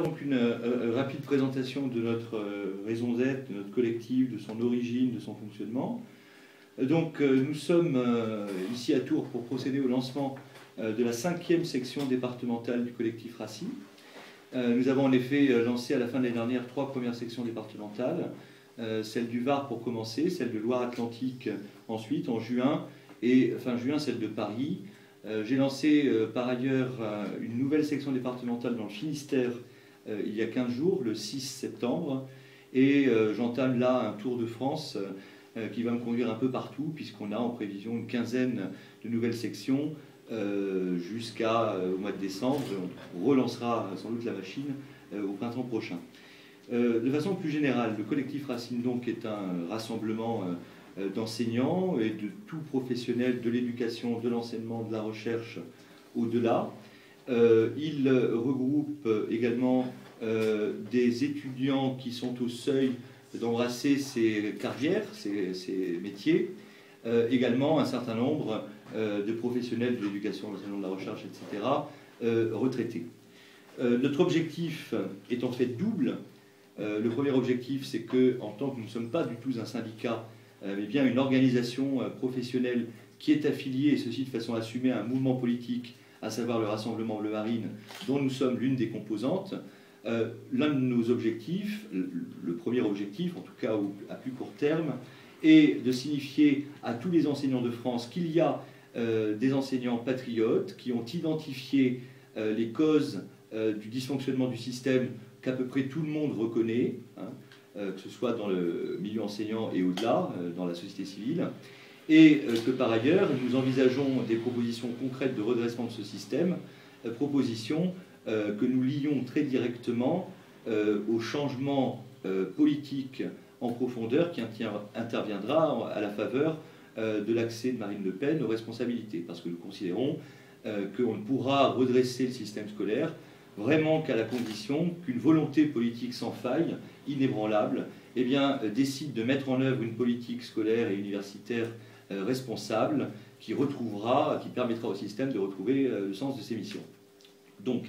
Donc une rapide présentation de notre raison d'être, de notre collectif, de son origine, de son fonctionnement. Donc nous sommes ici à Tours pour procéder au lancement de la 5e section départementale du collectif RACI. Nous avons en effet lancé à la fin de l'année dernière 3 premières sections départementales, celle du Var pour commencer, celle de Loire-Atlantique ensuite en juin et fin juin celle de Paris. J'ai lancé par ailleurs une nouvelle section départementale dans le Finistère il y a 15 jours, le 6 septembre, et j'entame là un tour de France qui va me conduire un peu partout, puisqu'on a en prévision une quinzaine de nouvelles sections jusqu'au mois de décembre. On relancera sans doute la machine au printemps prochain. De façon plus générale, le collectif Racine donc est un rassemblement d'enseignants et de tout professionnel de l'éducation, de l'enseignement, de la recherche au-delà. Il regroupe également des étudiants qui sont au seuil d'embrasser ces carrières, ces métiers, également un certain nombre de professionnels de l'éducation, de l'enseignement, de la recherche, etc., retraités. Notre objectif est en fait double. Le premier objectif, c'est que, en tant que nous ne sommes pas du tout un syndicat, mais bien une organisation professionnelle qui est affiliée, et ceci de façon assumée, à un mouvement politique, à savoir le Rassemblement Bleu Marine, dont nous sommes l'une des composantes. L'un de nos objectifs, le premier objectif, en tout cas à plus court terme, est de signifier à tous les enseignants de France qu'il y a des enseignants patriotes qui ont identifié les causes du dysfonctionnement du système qu'à peu près tout le monde reconnaît, que ce soit dans le milieu enseignant et au-delà, dans la société civile, et que par ailleurs, nous envisageons des propositions concrètes de redressement de ce système, propositions que nous lions très directement au changement politique en profondeur qui interviendra à la faveur de l'accès de Marine Le Pen aux responsabilités, parce que nous considérons qu'on ne pourra redresser le système scolaire vraiment qu'à la condition qu'une volonté politique sans faille, inébranlable, eh bien, décide de mettre en œuvre une politique scolaire et universitaire responsable qui permettra au système de retrouver le sens de ses missions. Donc,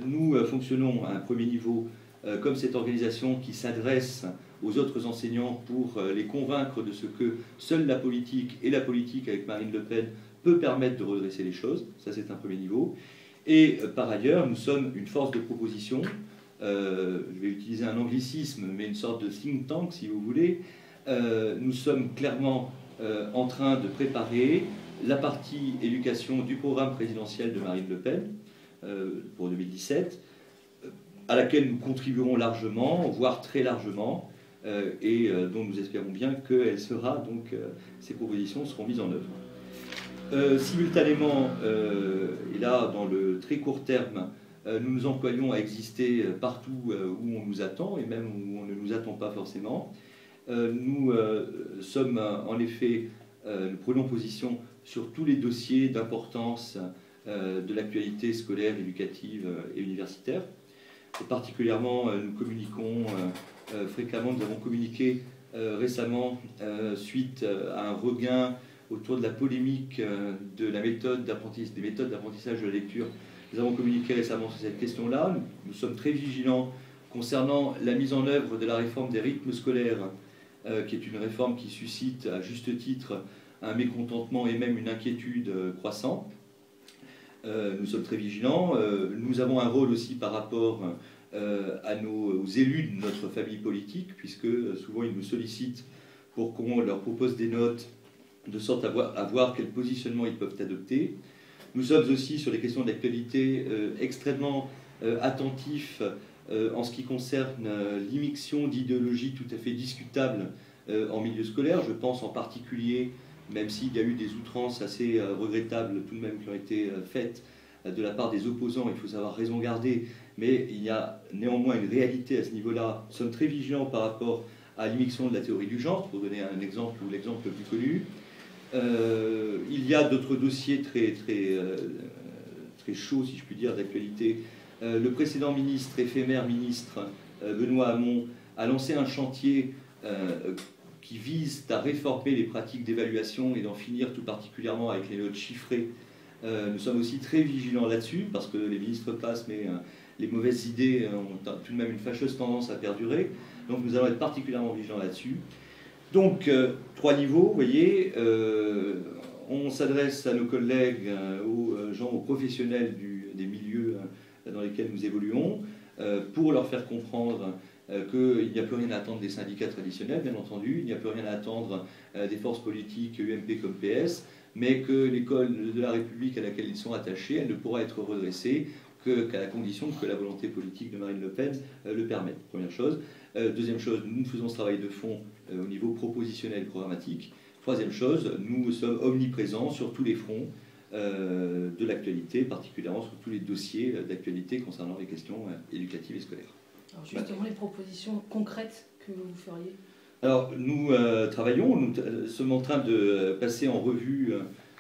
nous fonctionnons à un premier niveau comme cette organisation qui s'adresse aux autres enseignants pour les convaincre de ce que seule la politique, et la politique avec Marine Le Pen, peut permettre de redresser les choses. Ça, c'est un premier niveau. Et par ailleurs, nous sommes une force de proposition, je vais utiliser un anglicisme, mais une sorte de think tank, si vous voulez. Nous sommes clairement en train de préparer la partie éducation du programme présidentiel de Marine Le Pen pour 2017, à laquelle nous contribuerons largement, voire très largement, et dont nous espérons bien que ces propositions seront mises en œuvre. Simultanément, et là dans le très court terme, nous nous employons à exister partout où on nous attend, et même où on ne nous attend pas forcément. Nous sommes en effet, nous prenons position sur tous les dossiers d'importance de l'actualité scolaire, éducative et universitaire. Et particulièrement, nous communiquons fréquemment, nous avons communiqué récemment suite à un regain autour de la polémique des méthodes d'apprentissage de la lecture. Nous avons communiqué récemment sur cette question-là. Nous sommes très vigilants concernant la mise en œuvre de la réforme des rythmes scolaires, qui est une réforme qui suscite à juste titre un mécontentement et même une inquiétude croissant. Nous sommes très vigilants. Nous avons un rôle aussi par rapport aux élus de notre famille politique, puisque souvent ils nous sollicitent pour qu'on leur propose des notes de sorte à voir quel positionnement ils peuvent adopter. Nous sommes aussi sur les questions d'actualité extrêmement attentifs en ce qui concerne l'immixtion d'idéologies tout à fait discutables en milieu scolaire. Je pense en particulier, même s'il y a eu des outrances assez regrettables tout de même qui ont été faites de la part des opposants, il faut savoir raison garder, mais il y a néanmoins une réalité à ce niveau-là. Nous sommes très vigilants par rapport à l'immixtion de la théorie du genre, pour donner un exemple ou l'exemple le plus connu. Il y a d'autres dossiers très chauds, si je puis dire, d'actualité. Le précédent ministre, éphémère ministre, Benoît Hamon, a lancé un chantier qui vise à réformer les pratiques d'évaluation et d'en finir tout particulièrement avec les notes chiffrées. Nous sommes aussi très vigilants là-dessus, parce que les ministres passent, mais les mauvaises idées ont tout de même une fâcheuse tendance à perdurer. Donc nous allons être particulièrement vigilants là-dessus. Donc 3 niveaux, vous voyez, on s'adresse à nos collègues, aux gens, aux professionnels des milieux dans lesquels nous évoluons, pour leur faire comprendre qu'il n'y a plus rien à attendre des syndicats traditionnels, bien entendu, il n'y a plus rien à attendre des forces politiques UMP comme PS, mais que l'école de la République à laquelle ils sont attachés, elle ne pourra être redressée qu'à la condition que la volonté politique de Marine Le Pen le permette, première chose. Deuxième chose, nous faisons ce travail de fond au niveau propositionnel programmatique. Troisième chose, nous sommes omniprésents sur tous les fronts de l'actualité, particulièrement sur tous les dossiers d'actualité concernant les questions éducatives et scolaires. Alors justement, les propositions concrètes que vous feriez? Alors, nous travaillons, nous sommes en train de passer en revue,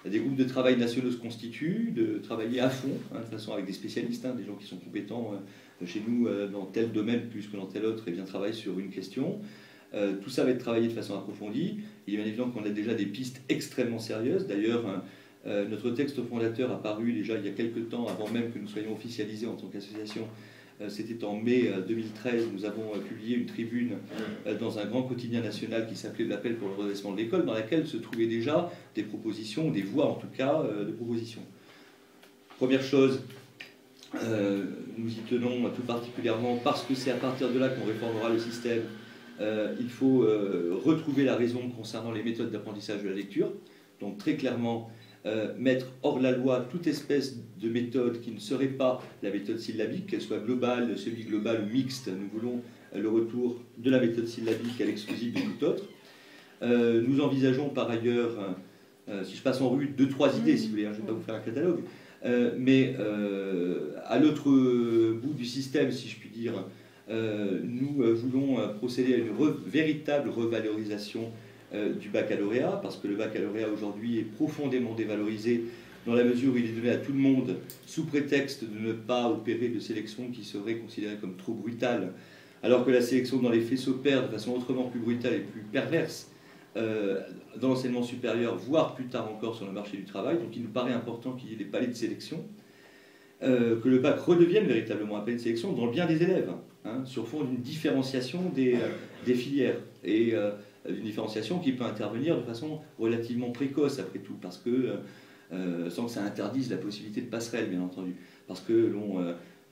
des groupes de travail nationaux se constituent, de travailler à fond, de toute façon avec des spécialistes, des gens qui sont compétents chez nous dans tel domaine plus que dans tel autre, et bien travaillent sur une question. Tout ça va être travaillé de façon approfondie. Il est bien évident qu'on a déjà des pistes extrêmement sérieuses. D'ailleurs, notre texte fondateur a paru déjà il y a quelques temps, avant même que nous soyons officialisés en tant qu'association. C'était en mai 2013, nous avons publié une tribune dans un grand quotidien national qui s'appelait L'Appel pour le redressement de l'école, dans laquelle se trouvaient déjà des propositions, des voies en tout cas, de propositions. Première chose, nous y tenons tout particulièrement parce que c'est à partir de là qu'on réformera le système. Il faut retrouver la raison concernant les méthodes d'apprentissage de la lecture. Donc très clairement, mettre hors la loi toute espèce de méthode qui ne serait pas la méthode syllabique, qu'elle soit globale, semi-globale ou mixte. Nous voulons le retour de la méthode syllabique à l'exclusive de tout autre. Nous envisageons par ailleurs, si je passe en revue 2-3 idées, si vous voulez, je ne vais pas vous faire un catalogue, mais à l'autre bout du système, si je puis dire, nous voulons procéder à une véritable revalorisation du baccalauréat, parce que le baccalauréat aujourd'hui est profondément dévalorisé dans la mesure où il est donné à tout le monde sous prétexte de ne pas opérer de sélection qui serait considérée comme trop brutale, alors que la sélection dans les faits s'opère de façon autrement plus brutale et plus perverse dans l'enseignement supérieur, voire plus tard encore sur le marché du travail. Donc il nous paraît important qu'il y ait des paliers de sélection, que le bac redevienne véritablement un palier de sélection dans le bien des élèves, sur fond d'une différenciation des filières, et d'une différenciation qui peut intervenir de façon relativement précoce après tout, parce que sans que ça interdise la possibilité de passerelle, bien entendu, parce que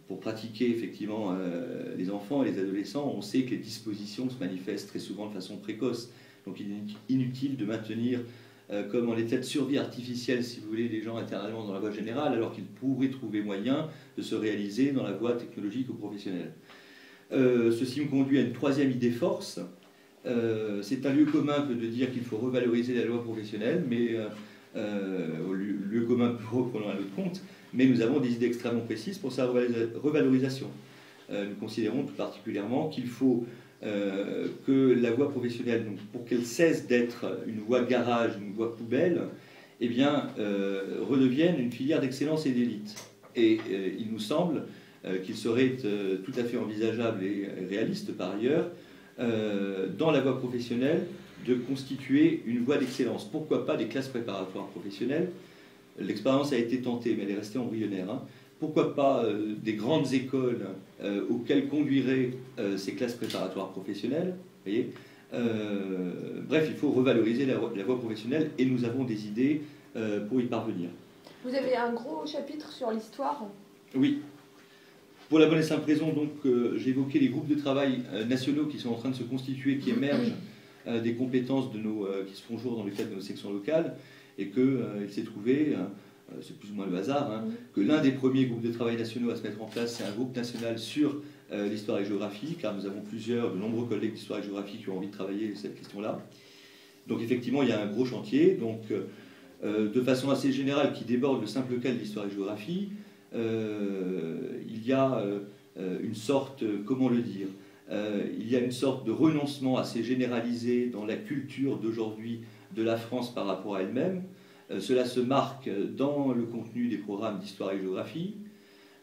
pour pratiquer effectivement les enfants et les adolescents, on sait que les dispositions se manifestent très souvent de façon précoce. Donc il est inutile de maintenir comme en état de survie artificielle, si vous voulez, les gens éternellement dans la voie générale, alors qu'ils pourraient trouver moyen de se réaliser dans la voie technologique ou professionnelle. Ceci me conduit à une troisième idée force. C'est un lieu commun que de dire qu'il faut revaloriser la loi professionnelle, mais au lieu commun que reprenons à notre compte, mais nous avons des idées extrêmement précises pour sa revalorisation. Nous considérons tout particulièrement qu'il faut que la voie professionnelle, donc pour qu'elle cesse d'être une voie garage, une voie poubelle, eh bien, redevienne une filière d'excellence et d'élite. Et il nous semble qu'il serait tout à fait envisageable et réaliste par ailleurs, dans la voie professionnelle, de constituer une voie d'excellence. Pourquoi pas des classes préparatoires professionnelles? L'expérience a été tentée, mais elle est restée embryonnaire. Pourquoi pas des grandes écoles auxquelles conduiraient ces classes préparatoires professionnelles, vous voyez. Bref, il faut revaloriser la voie professionnelle, et nous avons des idées pour y parvenir. Vous avez un gros chapitre sur l'histoire. Oui. Pour la bonne et simple raison, donc, j'ai évoqué les groupes de travail nationaux qui sont en train de se constituer, qui émergent des compétences qui se font jour dans le cadre de nos sections locales, et qu'il s'est trouvé, c'est plus ou moins le hasard, que l'un des premiers groupes de travail nationaux à se mettre en place, c'est un groupe national sur l'histoire et géographie, car nous avons de nombreux collègues d'histoire et géographie qui ont envie de travailler cette question-là. Donc effectivement, il y a un gros chantier, donc, de façon assez générale, qui déborde le simple cas de l'histoire et géographie. Il y a une sorte, comment le dire, il y a une sorte de renoncement assez généralisé dans la culture d'aujourd'hui de la France par rapport à elle-même. Cela se marque dans le contenu des programmes d'histoire et géographie.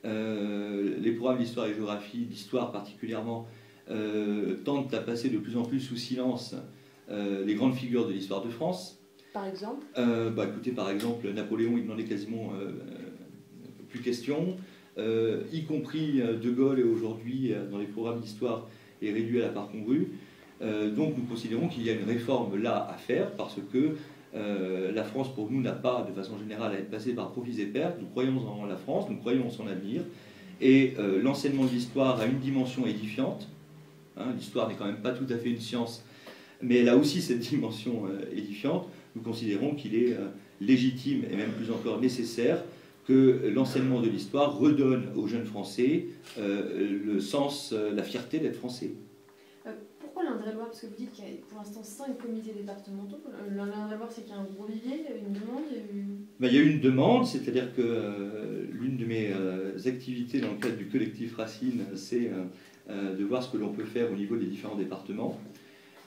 Les programmes d'histoire et géographie, d'histoire particulièrement, tentent à passer de plus en plus sous silence les grandes figures de l'histoire de France. Par exemple Écoutez, par exemple, Napoléon, il n'en est quasiment plus question. y compris De Gaulle et aujourd'hui dans les programmes d'histoire est réduit à la part congrue. Donc nous considérons qu'il y a une réforme là à faire parce que la France pour nous n'a pas de façon générale à être passée par profits et pertes. Nous croyons en la France, nous croyons en son avenir et l'enseignement de l'histoire a une dimension édifiante. Hein, l'histoire n'est quand même pas tout à fait une science, mais elle a aussi cette dimension édifiante. Nous considérons qu'il est légitime et même plus encore nécessaire que l'enseignement de l'histoire redonne aux jeunes Français le sens, la fierté d'être Français. Pourquoi l'Indre-et-Loire? Parce que vous dites qu'il y a pour l'instant 5 comités départementaux. L'Indre-et-Loire, c'est qu'il y a un gros vivier, il y a une demande, il y a eu une demande, c'est-à-dire que l'une de mes activités dans le cadre du collectif Racine, c'est de voir ce que l'on peut faire au niveau des différents départements.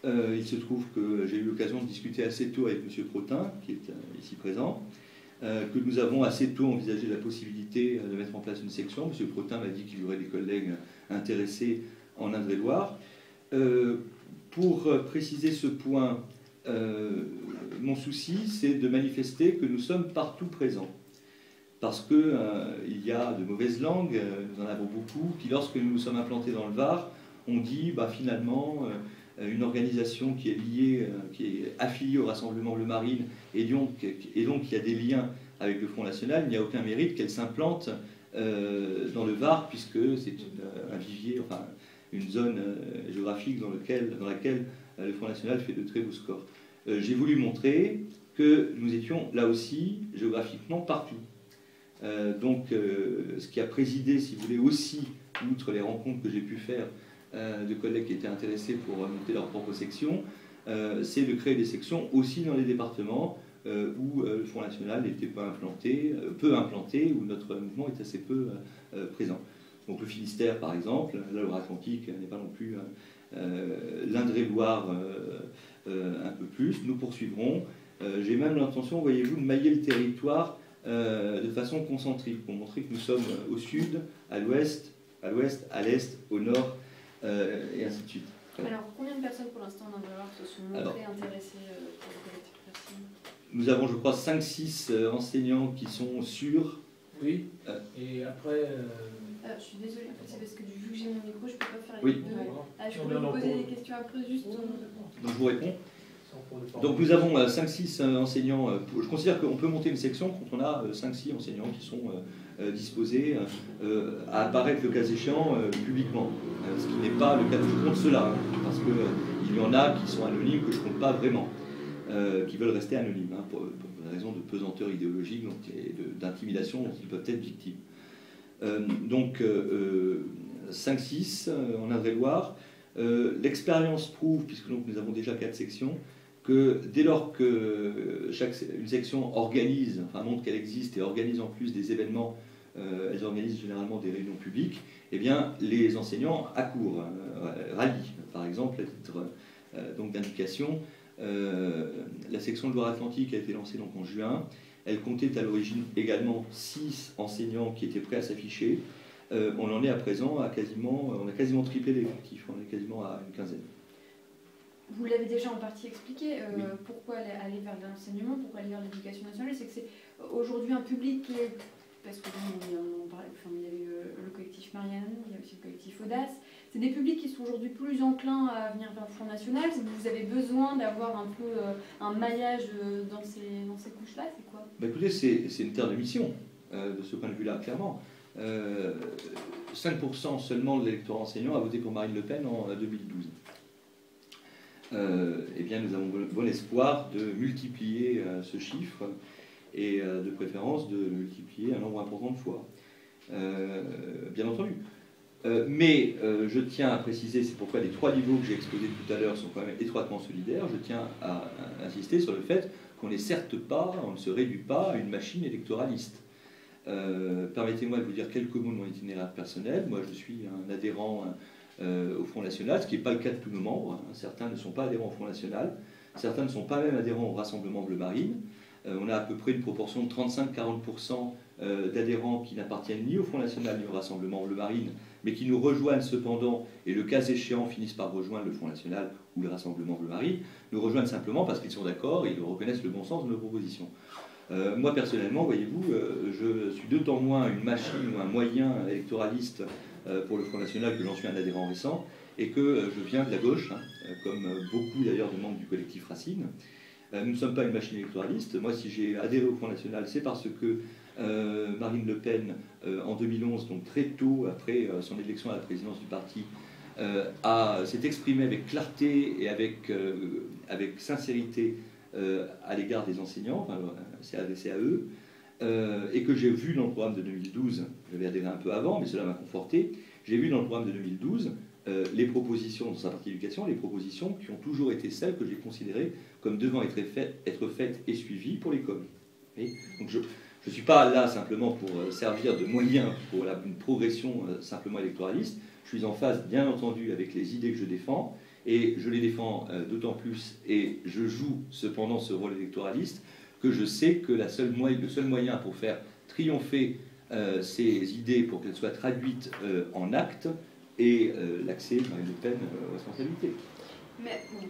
Il se trouve que j'ai eu l'occasion de discuter assez tôt avec M. Crotin, qui est ici présent, que nous avons assez tôt envisagé la possibilité de mettre en place une section. M. Crotin m'a dit qu'il y aurait des collègues intéressés en Indre-et-Loire. Pour préciser ce point, mon souci, c'est de manifester que nous sommes partout présents. Parce qu'il y a de mauvaises langues, nous en avons beaucoup, qui lorsque nous nous sommes implantés dans le Var, on dit finalement une organisation qui est liée, qui est affiliée au Rassemblement Bleu Marine et donc qui a des liens avec le Front National, il n'y a aucun mérite qu'elle s'implante dans le Var, puisque c'est un vivier, enfin une zone géographique dans laquelle le Front National fait de très beaux scores. J'ai voulu montrer que nous étions là aussi géographiquement partout. Ce qui a présidé, si vous voulez, aussi, outre les rencontres que j'ai pu faire de collègues qui étaient intéressés pour monter leur propre section, c'est de créer des sections aussi dans les départements où le Front National n'était pas implanté, peu implanté, où notre mouvement est assez peu présent. Donc le Finistère, par exemple, la Loire-Atlantique n'est pas non plus l'Indre-et-Loire un peu plus. Nous poursuivrons. J'ai même l'intention, voyez-vous, de mailler le territoire de façon concentrique, pour montrer que nous sommes au sud, à l'ouest, à l'est, au nord, et ainsi de suite. Alors, combien de personnes pour l'instant en Indre-et-Loire se sont montrées intéressées pour le collectif Racine? Nous avons, je crois, 5-6 enseignants qui sont sûrs. Oui, et après... je suis désolée, en fait, c'est parce que vu que j'ai mon micro, je ne peux pas faire les Oui. deux. Je peux vous poser des questions après, juste... Donc je vous réponds. Donc nous avons 5-6 enseignants. Je considère qu'on peut monter une section quand on a 5-6 enseignants qui sont disposés à apparaître le cas échéant publiquement. Ce qui n'est pas le cas de je compte cela, parce qu'il y en a qui sont anonymes que je ne compte pas vraiment, qui veulent rester anonymes, pour des raisons de pesanteur idéologique et d'intimidation dont ils peuvent être victimes. 5-6 en Indre-et-Loire. L'expérience prouve, puisque donc, nous avons déjà 4 sections, que dès lors une section organise, enfin montre qu'elle existe et organise en plus des événements, elles organisent généralement des réunions publiques, eh bien les enseignants accourent, rallient. Par exemple, à titre d'indication, la section de Loire-Atlantique a été lancée donc en juin. Elle comptait à l'origine également 6 enseignants qui étaient prêts à s'afficher. On en est à présent à on a quasiment triplé l'effectif, on est quasiment à une quinzaine. Vous l'avez déjà en partie expliqué, oui. Pourquoi aller vers l'enseignement, pourquoi aller vers l'éducation nationale, c'est que c'est aujourd'hui un public qui est, parce que il y a eu le collectif Marianne, il y a aussi le collectif Audace, c'est des publics qui sont aujourd'hui plus enclins à venir vers le Front National. Vous avez besoin d'avoir un peu un maillage dans ces couches-là, c'est quoi? Écoutez, c'est une terre de mission, de ce point de vue-là, clairement. 5% seulement de l'électorat enseignant a voté pour Marine Le Pen en 2012. Eh bien, nous avons bon espoir de multiplier ce chiffre et de préférence de multiplier un nombre important de fois. Bien entendu. Mais je tiens à préciser, c'est pourquoi les 3 niveaux que j'ai exposés tout à l'heure sont quand même étroitement solidaires, je tiens à insister sur le fait qu'on n'est certes pas, on ne se réduit pas à une machine électoraliste. Permettez-moi de vous dire quelques mots de mon itinéraire personnel. Moi, je suis un adhérent au Front National, ce qui n'est pas le cas de tous nos membres. Certains ne sont pas adhérents au Front National, certains ne sont pas même adhérents au Rassemblement Bleu Marine. On a à peu près une proportion de 35-40% d'adhérents qui n'appartiennent ni au Front National ni au Rassemblement Bleu Marine, mais qui nous rejoignent cependant, et le cas échéant finissent par rejoindre le Front National ou le Rassemblement Bleu Marine, nous rejoignent simplement parce qu'ils sont d'accord et ils reconnaissent le bon sens de nos propositions. Moi, personnellement, voyez-vous, je suis d'autant moins une machine ou un moyen électoraliste pour le Front National que j'en suis un adhérent récent, et que je viens de la gauche, hein, comme beaucoup d'ailleurs de membres du collectif Racine. Nous ne sommes pas une machine électoraliste. Moi, si j'ai adhéré au Front National, c'est parce que Marine Le Pen, en 2011, donc très tôt après son élection à la présidence du parti, s'est exprimée avec clarté et avec sincérité à l'égard des enseignants, enfin, c'est adressé à eux, et que j'ai vu dans le programme de 2012, j'avais adhéré un peu avant, mais cela m'a conforté, j'ai vu dans le programme de 2012 les propositions, dans sa partie éducation, les propositions qui ont toujours été celles que j'ai considérées comme devant être faites et suivies pour l'école. Donc je ne suis pas là simplement pour servir de moyen pour une progression simplement électoraliste, je suis en phase bien entendu avec les idées que je défends, et je les défends d'autant plus, et je joue cependant ce rôle électoraliste, que je sais que le seul moyen pour faire triompher ces idées, pour qu'elles soient traduites en actes, est l'accès de Marine Le Pen aux responsabilités. Mais bon,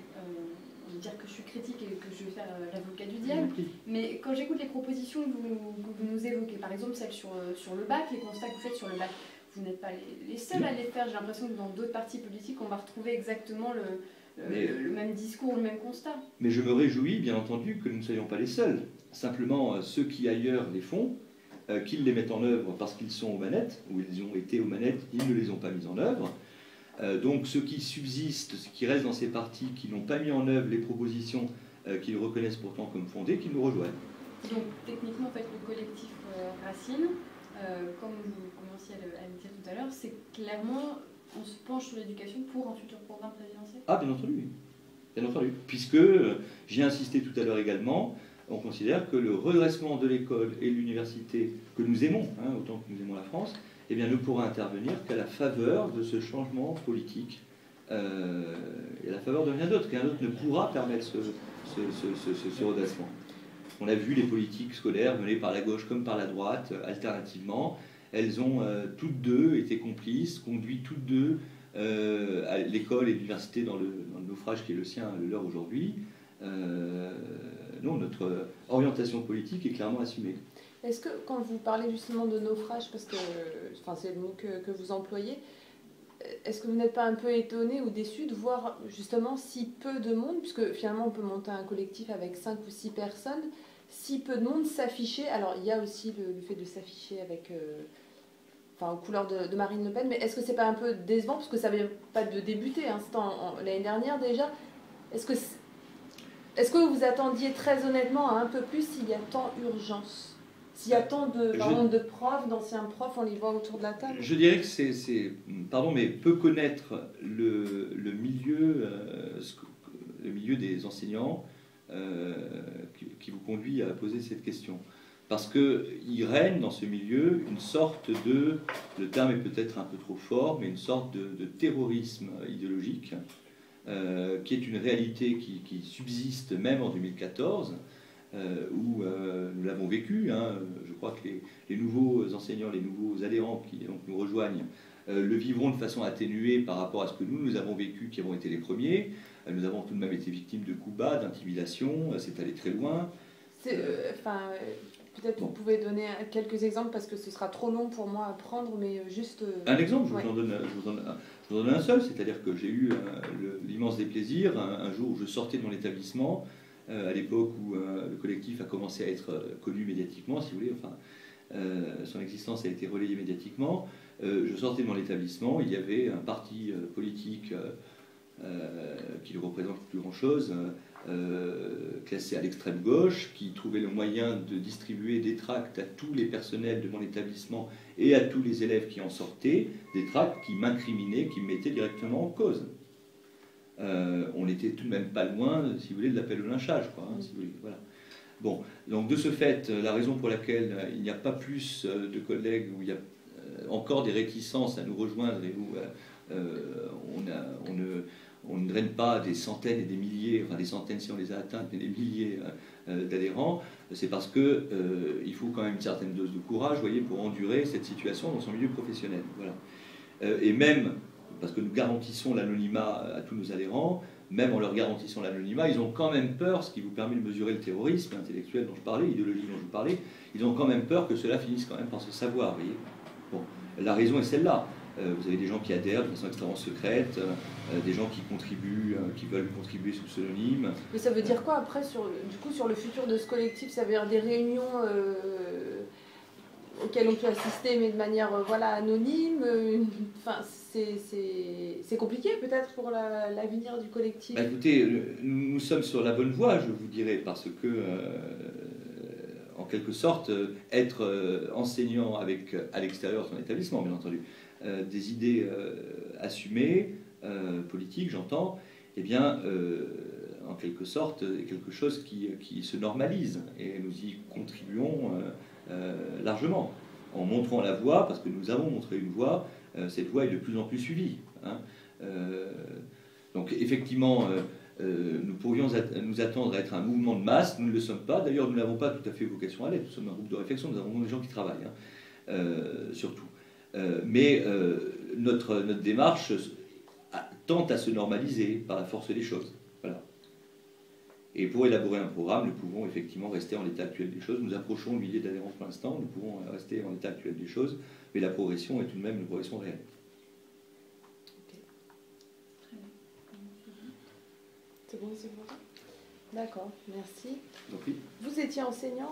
on va dire que je suis critique et que je vais faire l'avocat du diable, mais quand j'écoute les propositions que vous nous évoquez, par exemple celle sur le bac, les constats que vous faites sur le bac, vous n'êtes pas les seuls à les faire. J'ai l'impression que dans d'autres partis politiques, on va retrouver exactement le même discours, le même constat. Mais je me réjouis, bien entendu, que nous ne soyons pas les seuls. Simplement, ceux qui ailleurs les font, qu'ils les mettent en œuvre parce qu'ils sont aux manettes, ou ils ont été aux manettes, ils ne les ont pas mis en œuvre. Donc ceux qui subsistent, ceux qui restent dans ces partis, qui n'ont pas mis en œuvre les propositions qu'ils reconnaissent pourtant comme fondées, qu'ils nous rejoignent. Donc techniquement, en fait, le collectif Racine, comme vous commenciez à le dire tout à l'heure, c'est clairement, on se penche sur l'éducation pour un futur programme présidentiel. Ah, bien entendu, oui. Bien entendu. Puisque, j'y ai insisté tout à l'heure également, on considère que le redressement de l'école et de l'université, que nous aimons, hein, autant que nous aimons la France, eh bien, ne pourra intervenir qu'à la faveur de ce changement politique, et à la faveur de rien d'autre. Rien d'autre ne pourra permettre ce redressement. On a vu les politiques scolaires menées par la gauche comme par la droite, alternativement. Elles ont toutes deux été complices, conduit toutes deux à l'école et l'université dans le naufrage qui est le sien, le leur aujourd'hui. Non, notre orientation politique est clairement assumée. Est-ce que quand vous parlez justement de naufrage, parce que c'est le mot que vous employez, est-ce que vous n'êtes pas un peu étonné ou déçu de voir justement si peu de monde, puisque finalement on peut monter un collectif avec 5 ou 6 personnes, si peu de monde s'afficher? Alors il y a aussi le fait de s'afficher avec, aux couleurs de Marine Le Pen, mais est-ce que c'est pas un peu décevant, parce que ça ne vient pas de débuter, hein, c'était l'année dernière déjà. Est-ce que vous attendiez très honnêtement à un peu plus s'il y a tant urgence? S'il y a tant de profs, d'anciens profs, on les voit autour de la table? Je dirais que c'est pardon, mais peu connaître le milieu des enseignants qui vous conduit à poser cette question. Parce qu'il règne dans ce milieu une sorte le terme est peut-être un peu trop fort, mais une sorte de terrorisme idéologique, qui est une réalité qui subsiste même en 2014, où nous l'avons vécu. Hein. Je crois que les nouveaux enseignants, les nouveaux adhérents qui donc, nous rejoignent, le vivront de façon atténuée par rapport à ce que nous avons vécu, qui avons été les premiers. Nous avons tout de même été victimes de coups bas, d'intimidation, c'est allé très loin. Peut-être vous pouvez donner quelques exemples, parce que ce sera trop long pour moi à prendre, mais juste... Un exemple, ouais. je vous en donne un seul, c'est-à-dire que j'ai eu l'immense déplaisir, un jour où je sortais de mon établissement, à l'époque où le collectif a commencé à être connu médiatiquement, si vous voulez, son existence a été relayée médiatiquement. Je sortais de mon établissement, il y avait un parti politique qui ne représente plus grand-chose, classé à l'extrême gauche, qui trouvait le moyen de distribuer des tracts à tous les personnels de mon établissement et à tous les élèves qui en sortaient, des tracts qui m'incriminaient, qui me mettaient directement en cause. On n'était tout de même pas loin, si vous voulez, de l'appel au lynchage, quoi, hein, si vous voulez, voilà. Bon, donc de ce fait, la raison pour laquelle il n'y a pas plus de collègues, où il y a encore des réticences à nous rejoindre et où on ne draine pas des centaines et des milliers, enfin des centaines si on les a atteintes, mais des milliers d'adhérents, c'est parce qu'il faut quand même une certaine dose de courage, vous voyez, pour endurer cette situation dans son milieu professionnel. Voilà. Et même, parce que nous garantissons l'anonymat à tous nos adhérents, même en leur garantissant l'anonymat, ils ont quand même peur, ce qui vous permet de mesurer le terrorisme intellectuel dont je parlais, l'idéologie dont je vous parlais, ils ont quand même peur que cela finisse quand même par se savoir. Vous voyez. Bon, la raison est celle-là. Vous avez des gens qui adhèrent de façon extrêmement secrète, des gens qui contribuent, qui veulent contribuer sous pseudonyme. Mais ça veut dire quoi après sur le futur de ce collectif? Ça veut dire des réunions auxquelles on peut assister mais de manière anonyme. Enfin, c'est compliqué peut-être pour l'avenir du collectif. Bah, écoutez, nous sommes sur la bonne voie, je vous dirais, parce que en quelque sorte, être enseignant avec à l'extérieur de son établissement, bien entendu, des idées assumées, politiques, j'entends, eh bien, en quelque sorte, est quelque chose qui se normalise, et nous y contribuons largement, en montrant la voie, parce que nous avons montré une voie, cette voie est de plus en plus suivie. Hein. Donc effectivement, nous pourrions nous attendre à être un mouvement de masse, nous ne le sommes pas, d'ailleurs nous n'avons pas tout à fait vocation à l'être, nous sommes un groupe de réflexion, nous avons des gens qui travaillent, surtout. Mais notre démarche tente à se normaliser par la force des choses. Voilà. Et pour élaborer un programme, nous pouvons effectivement rester en l'état actuel des choses. Nous approchons le millier d'adhérents pour l'instant, nous pouvons rester en l'état actuel des choses, mais la progression est tout de même une progression réelle. C'est bon, c'est bon. D'accord, merci. Donc, oui. Vous étiez enseignant